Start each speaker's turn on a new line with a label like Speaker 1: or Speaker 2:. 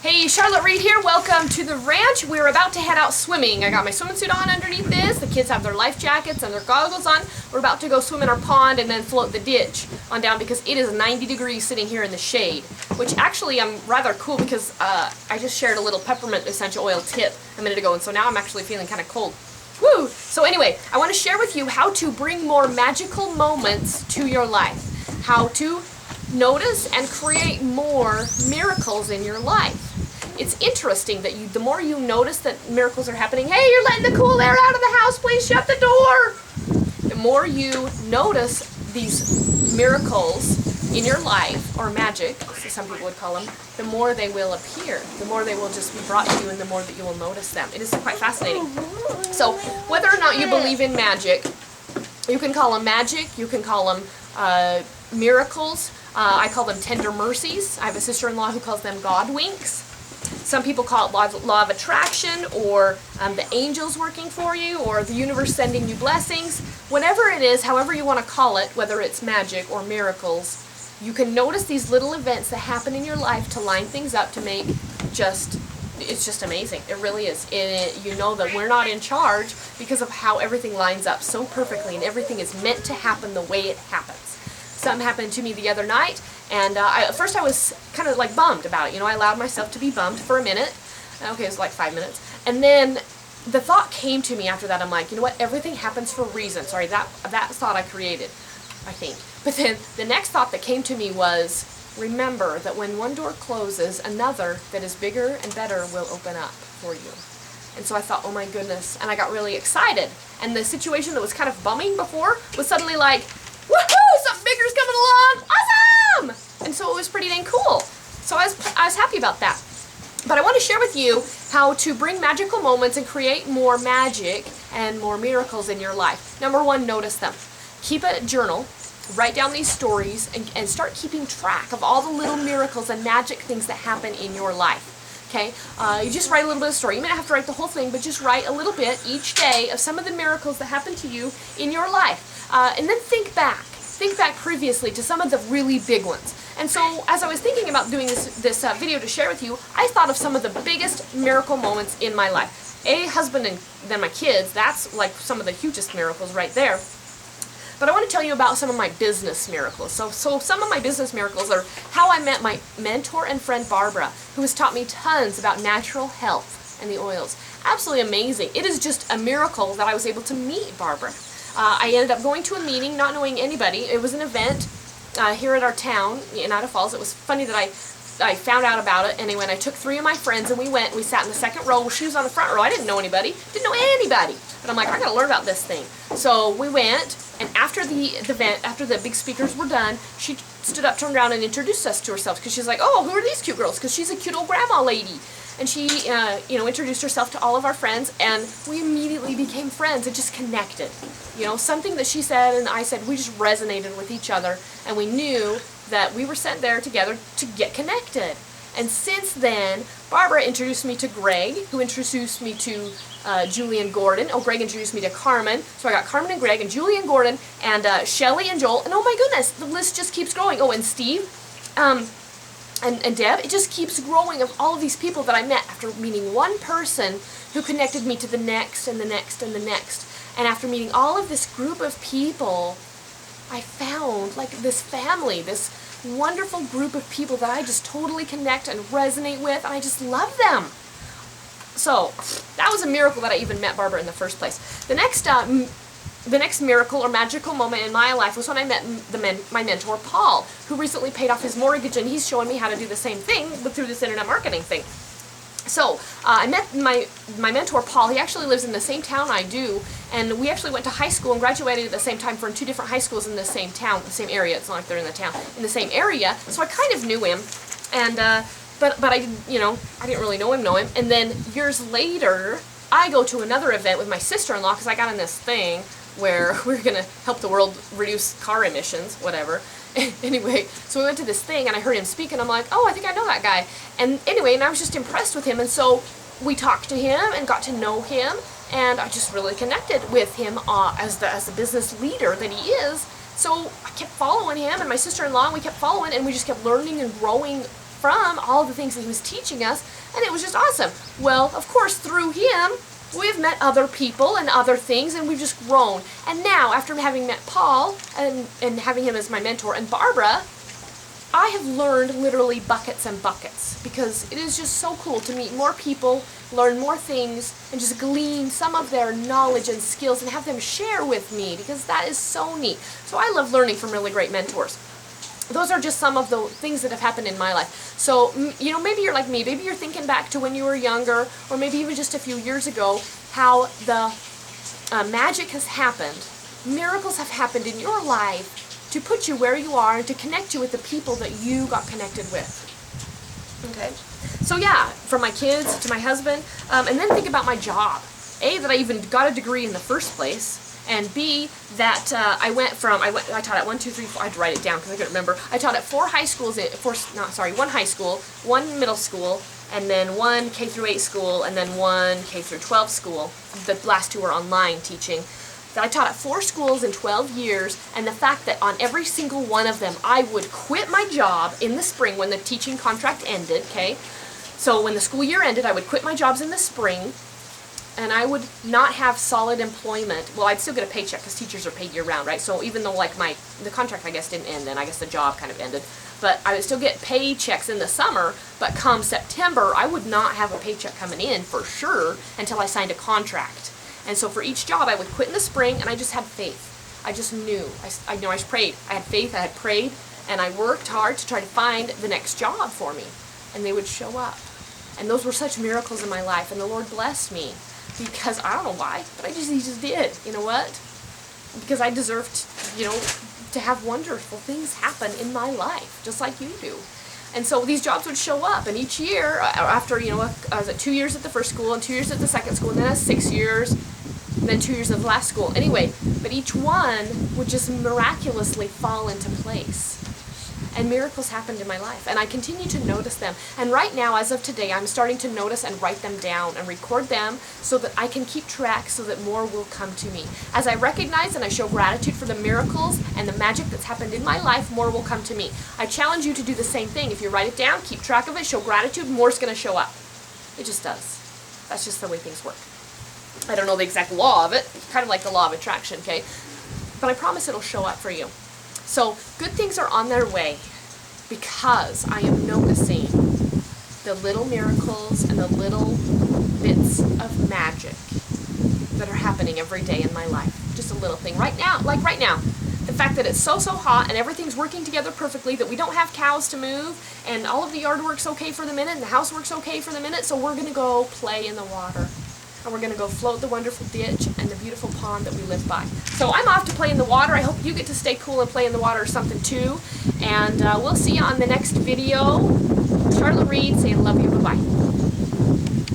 Speaker 1: Hey, Charlotte Reed here. Welcome to the ranch. We're about to head out swimming. I got my swimming suit on underneath this. The kids have their life jackets and their goggles on. We're about to go swim in our pond and then float the ditch on down because it is 90 degrees sitting here in the shade, which actually I'm rather cool because I just shared a little peppermint essential oil tip a minute ago, and so now I'm actually feeling kind of cold. Woo! So anyway, I want to share with you how to bring more magical moments to your life. How to notice and create more miracles in your life. It's interesting that the more you notice that miracles are happening, hey, you're letting the cool air out of the house, please shut the door. The more you notice these miracles in your life, or magic, as some people would call them, the more they will appear. The more they will just be brought to you and the more that you will notice them. It is quite fascinating. So whether or not you believe in magic, you can call them magic, you can call them miracles. I call them tender mercies. I have a sister-in-law who calls them God winks. Some people call it law of attraction, or the angels working for you, or the universe sending you blessings. Whatever it is, however you want to call it, whether it's magic or miracles, you can notice these little events that happen in your life to line things up to make it's just amazing. It really is. You know that we're not in charge because of how everything lines up so perfectly, and everything is meant to happen the way it happens. Something happened to me the other night, and at first I was kind of like bummed about it. You know, I allowed myself to be bummed for a minute. Okay, it was like 5 minutes. And then the thought came to me after that. I'm like, you know what? Everything happens for a reason. Sorry, that thought I created, I think. But then the next thought that came to me was, remember that when one door closes, another that is bigger and better will open up for you. And so I thought, oh my goodness. And I got really excited. And the situation that was kind of bumming before was suddenly like, woohoo! Something bigger's coming along! Awesome! And so it was pretty dang cool. So I was happy about that. But I want to share with you how to bring magical moments and create more magic and more miracles in your life. Number one, notice them. Keep a journal. Write down these stories and start keeping track of all the little miracles and magic things that happen in your life. Okay, you just write a little bit of story. You may not have to write the whole thing, but just write a little bit each day of some of the miracles that happen to you in your life. And then think back previously to some of the really big ones. And so as I was thinking about doing this video to share with you, I thought of some of the biggest miracle moments in my life. Husband and then my kids, that's like some of the hugest miracles right there. But I want to tell you about some of my business miracles. So some of my business miracles are how I met my mentor and friend Barbara, who has taught me tons about natural health and the oils. Absolutely amazing. It is just a miracle that I was able to meet Barbara. I ended up going to a meeting, not knowing anybody. It was an event here at our town in Idaho Falls. It was funny that I found out about it, and I took 3 of my friends, and we sat in the second row. Well, she was on the front row. I didn't know anybody. But I'm like, I gotta learn about this thing. So we went, and after the event, after the big speakers were done, she stood up, turned around, and introduced us to herself, because she's like, oh, who are these cute girls? Because she's a cute old grandma lady. And she, introduced herself to all of our friends, and we immediately became friends and just connected. Something that she said and I said, we just resonated with each other, and we knew that we were sent there together to get connected. And since then, Barbara introduced me to Greg, who introduced me to Julie and Gordon. Oh, Greg introduced me to Carmen. So I got Carmen and Greg and Julie and Gordon and Shelly and Joel. And oh my goodness, the list just keeps growing. Oh, and Steve. And Deb, it just keeps growing of all of these people that I met after meeting one person who connected me to the next and the next and the next. And after meeting all of this group of people, I found like this family, this wonderful group of people that I just totally connect and resonate with, and I just love them. So that was a miracle that I even met Barbara in the first place. The next miracle or magical moment in my life was when I met my mentor, Paul, who recently paid off his mortgage, and he's showing me how to do the same thing through this internet marketing thing. So I met my mentor, Paul. He actually lives in the same town I do, and we actually went to high school and graduated at the same time from 2 different high schools in the same town, the same area. It's not like they're in the town, in the same area. So I kind of knew him, and but I didn't, I didn't really know him. And then years later, I go to another event with my sister-in-law because I got in this thing where we're gonna help the world reduce car emissions, whatever. Anyway, so we went to this thing, and I heard him speak, and I'm like, oh, I think I know that guy. And anyway, and I was just impressed with him, and so we talked to him and got to know him, and I just really connected with him as the business leader that he is. So I kept following him, and my sister-in-law, and we kept following, and we just kept learning and growing from all the things that he was teaching us, and it was just awesome. Well, of course, through him, we've met other people and other things, and we've just grown. And now, after having met Paul and having him as my mentor, and Barbara, I have learned literally buckets and buckets, because it is just so cool to meet more people, learn more things, and just glean some of their knowledge and skills and have them share with me, because that is so neat. So I love learning from really great mentors. Those are just some of the things that have happened in my life. So, you know, maybe you're like me. Maybe you're thinking back to when you were younger, or maybe even just a few years ago, how the magic has happened. Miracles have happened in your life to put you where you are and to connect you with the people that you got connected with. Okay? So yeah, from my kids to my husband, and then think about my job. A, that I even got a degree in the first place, and B, that I taught at 1, 2, 3, 4, I had to write it down because I couldn't remember. I taught at one high school, one middle school, and then one K through 8 school, and then one K through 12 school. The last two were online teaching. That I taught at 4 schools in 12 years, and the fact that on every single one of them I would quit my job in the spring when the teaching contract ended, okay? So when the school year ended, I would quit my jobs in the spring, and I would not have solid employment. Well, I'd still get a paycheck because teachers are paid year-round, right? So even though like the contract, I guess, didn't end then, I guess the job kind of ended, but I would still get paychecks in the summer, but come September, I would not have a paycheck coming in for sure until I signed a contract. And so for each job, I would quit in the spring, and I just had faith. I just knew. I know I prayed. I had faith, I had prayed, and I worked hard to try to find the next job for me. And they would show up. And those were such miracles in my life, and the Lord blessed me. Because I don't know why, but He just did. You know what? Because I deserved, you know, to have wonderful things happen in my life, just like you do. And so these jobs would show up, and each year, after, you know, I was at 2 years at the first school, and 2 years at the second school, and then 6 years, and then 2 years of the last school. Anyway, but each one would just miraculously fall into place. And miracles happened in my life, and I continue to notice them. And right now, as of today, I'm starting to notice and write them down and record them so that I can keep track so that more will come to me. As I recognize and I show gratitude for the miracles and the magic that's happened in my life, more will come to me. I challenge you to do the same thing. If you write it down, keep track of it, show gratitude, more's going to show up. It just does. That's just the way things work. I don't know the exact law of it, kind of like the law of attraction, okay? But I promise it'll show up for you. So good things are on their way because I am noticing the little miracles and the little bits of magic that are happening every day in my life. Just a little thing. Right now, like right now, the fact that it's so hot and everything's working together perfectly, that we don't have cows to move, and all of the yard work's okay for the minute, and the housework's okay for the minute, so we're going to go play in the water. And we're going to go float the wonderful ditch and the beautiful pond that we live by. So I'm off to play in the water. I hope you get to stay cool and play in the water or something too. And we'll see you on the next video. Charlotte Reed saying love you. Bye-bye.